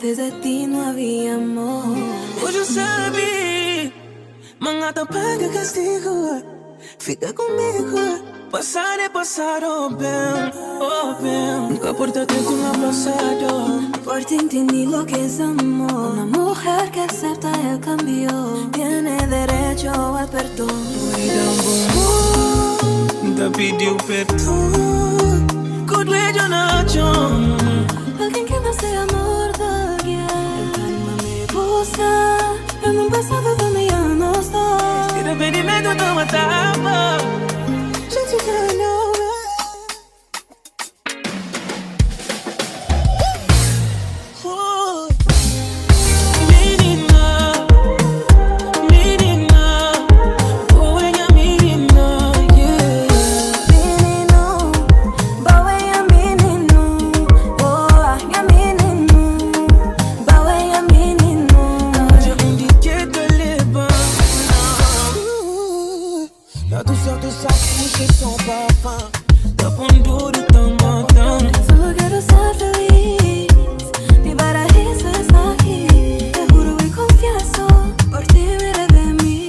antes de ti no había amor. Hoje eu sabe, mangata paga castigo. Fica comigo. Passar é passar, oh bem. Nunca por tanto un abraçado. Por ti entendí lo que es amor. Una mujer que acepta el cambio tiene derecho al perdón. Te pediu perdão. Cuando yo nacho. Alguien que me hace amor de alguien. El calma me gusta. En un pasado donde ya no estoy. Si arrepentimiento te mataba. Gente que no. Solo quiero ser feliz. Mi paraíso es aquí. Te juro y confieso. Por ti me redimí.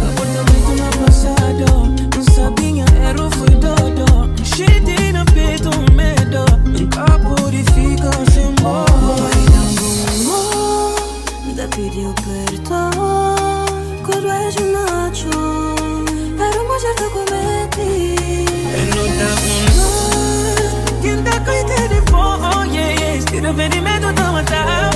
Apartamento no passado. Não sabia, era o fui dodo. Cheio no peito, medo. Nunca purifica sem amor. Te pidió perdón. Cuando ella nacho. Pero mujer te cometí. No te uno. Quem tá cuidando de fogo, yeah. Se arrependimento te matava.